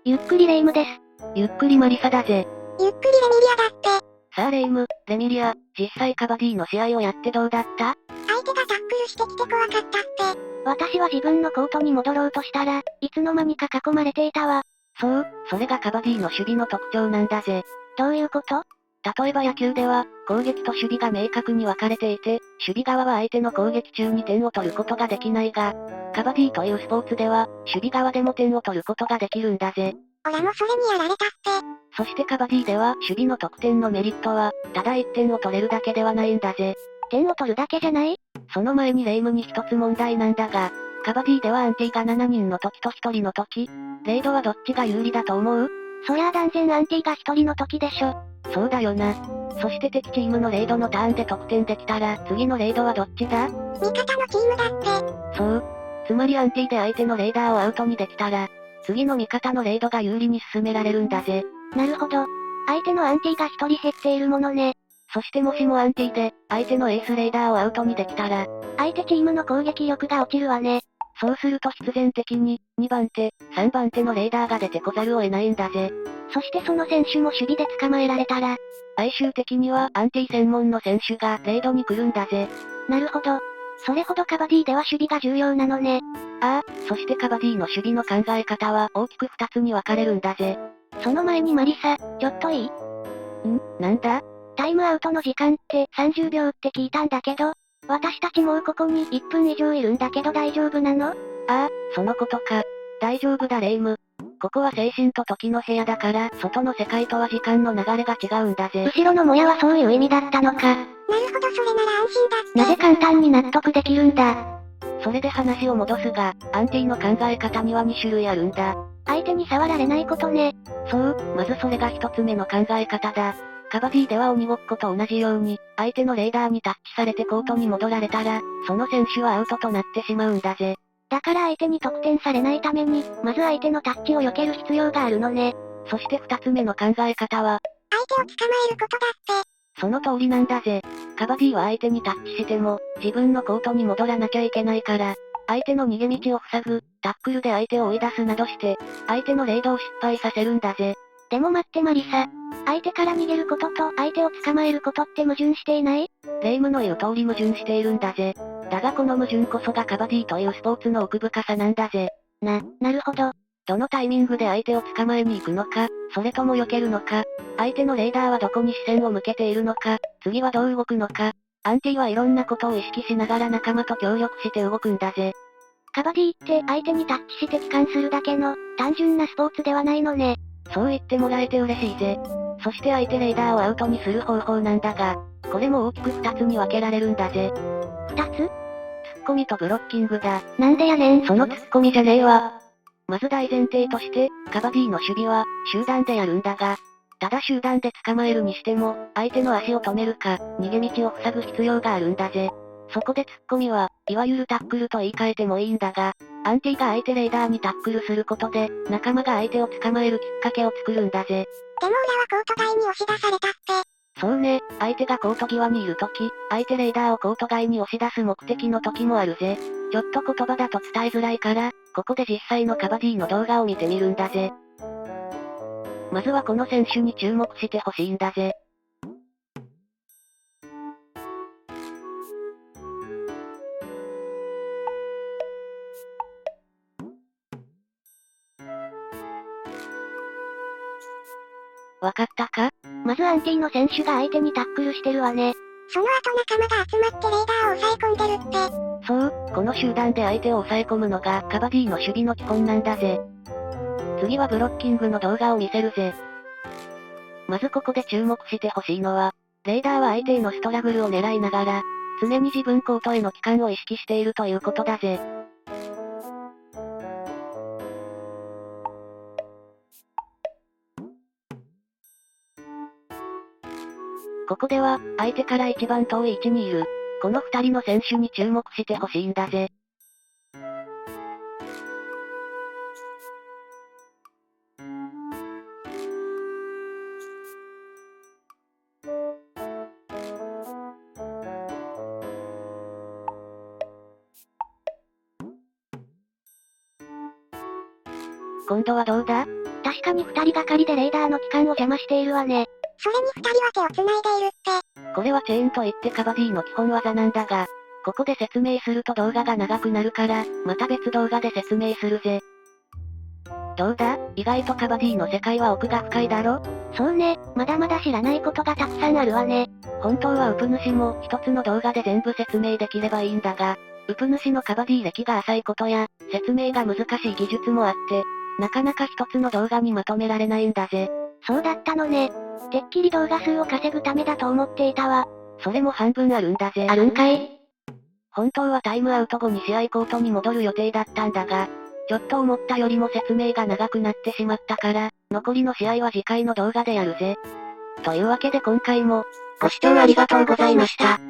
ゆっくりレ夢ムです。ゆっくりマリサだぜ。ゆっくりレミリアだって。さあレ夢ム、レミリア、実際カバディの試合をやってどうだった？相手がタックルしてきて怖かったって。私は自分のコートに戻ろうとしたら、いつの間にか囲まれていたわ。そう、それがカバディの守備の特徴なんだぜ。どういうこと？例えば野球では、攻撃と守備が明確に分かれていて、守備側は相手の攻撃中に点を取ることができないが、カバディというスポーツでは、守備側でも点を取ることができるんだぜ。オラもそれにやられたって。そしてカバディでは、守備の得点のメリットは、ただ1点を取れるだけではないんだぜ。点を取るだけじゃない？その前にレ夢ムに一つ問題なんだが、カバディではアンティが7人の時と1人の時、レイドはどっちが有利だと思う？そりゃあ断然アンティが一人の時でしょ。そうだよな。そして敵チームのレイドのターンで得点できたら、次のレイドはどっちだ？味方のチームだって。そう。つまりアンティで相手のレーダーをアウトにできたら、次の味方のレイドが有利に進められるんだぜ。なるほど。相手のアンティが一人減っているものね。そしてもしもアンティで、相手のエースレーダーをアウトにできたら、相手チームの攻撃力が落ちるわね。そうすると必然的に、2番手、3番手のレーダーが出てこざるを得ないんだぜ。そしてその選手も守備で捕まえられたら、最終的にはアンティ専門の選手がレイドに来るんだぜ。なるほど。それほどカバディでは守備が重要なのね。ああ、そしてカバディの守備の考え方は大きく2つに分かれるんだぜ。その前にマリサ、ちょっといい？なんだ？タイムアウトの時間って30秒って聞いたんだけど、私たちもうここに1分以上いるんだけど大丈夫なの？ああ、そのことか。大丈夫だレイム。ここは精神と時の部屋だから、外の世界とは時間の流れが違うんだぜ。後ろのもやはそういう意味だったのか。なるほどそれなら安心だって。なぜ簡単に納得できるんだ。それで話を戻すが、アンティの考え方には2種類あるんだ。相手に触られないことね。そう、まずそれが1つ目の考え方だ。カバディでは鬼ごっこと同じように、相手のレーダーにタッチされてコートに戻られたら、その選手はアウトとなってしまうんだぜ。だから相手に得点されないために、まず相手のタッチを避ける必要があるのね。そして2つ目の考え方は、相手を捕まえることだって。その通りなんだぜ。カバディは相手にタッチしても、自分のコートに戻らなきゃいけないから、相手の逃げ道を塞ぐ、タックルで相手を追い出すなどして、相手のレイドを失敗させるんだぜ。でも待ってマリサ。相手から逃げることと相手を捕まえることって矛盾していない？レイムの言う通り矛盾しているんだぜ。だがこの矛盾こそがカバディというスポーツの奥深さなんだぜ。なるほど。どのタイミングで相手を捕まえに行くのか、それとも避けるのか、相手のレーダーはどこに視線を向けているのか、次はどう動くのか、アンティはいろんなことを意識しながら仲間と協力して動くんだぜ。カバディって相手にタッチして帰還するだけの、単純なスポーツではないのね。そう言ってもらえて嬉しいぜ。そして相手レーダーをアウトにする方法なんだが、これも大きく2つに分けられるんだぜ。2つ？ツッコミとブロッキングだ。なんでやねん。そのツッコミじゃねえわ。まず大前提として、カバディの守備は、集団でやるんだが、ただ集団で捕まえるにしても、相手の足を止めるか、逃げ道を塞ぐ必要があるんだぜ。そこでツッコミは、いわゆるタックルと言い換えてもいいんだが、アンティが相手レーダーにタックルすることで、仲間が相手を捕まえるきっかけを作るんだぜ。でもオラはコート外に押し出されたって。そうね、相手がコート際にいるとき、相手レーダーをコート外に押し出す目的の時もあるぜ。ちょっと言葉だと伝えづらいから、ここで実際のカバディの動画を見てみるんだぜ。まずはこの選手に注目してほしいんだぜ。わかったか？まずアンティの選手が相手にタックルしてるわね。その後仲間が集まってレーダーを抑え込んでるって。そう、この集団で相手を抑え込むのがカバディの守備の基本なんだぜ。次はブロッキングの動画を見せるぜ。まずここで注目してほしいのは、レーダーは相手へのストラグルを狙いながら、常に自分コートへの帰還を意識しているということだぜ。ここでは、相手から一番遠い位置にいる、この二人の選手に注目してほしいんだぜ。今度はどうだ？確かに二人がかりでレーダーの帰還を邪魔しているわね。それに二人は手を繋いでいるって。これはチェーンといってカバディの基本技なんだが、ここで説明すると動画が長くなるから、また別動画で説明するぜ。どうだ？意外とカバディの世界は奥が深いだろ？そうね、まだまだ知らないことがたくさんあるわね。本当はウプ主も一つの動画で全部説明できればいいんだが、ウプ主のカバディ歴が浅いことや、説明が難しい技術もあって、なかなか一つの動画にまとめられないんだぜ。そうだったのね。てっきり動画数を稼ぐためだと思っていたわ。それも半分あるんだぜ。あるんかい？本当はタイムアウト後に試合コートに戻る予定だったんだが、ちょっと思ったよりも説明が長くなってしまったから、残りの試合は次回の動画でやるぜ。というわけで今回も、ご視聴ありがとうございました。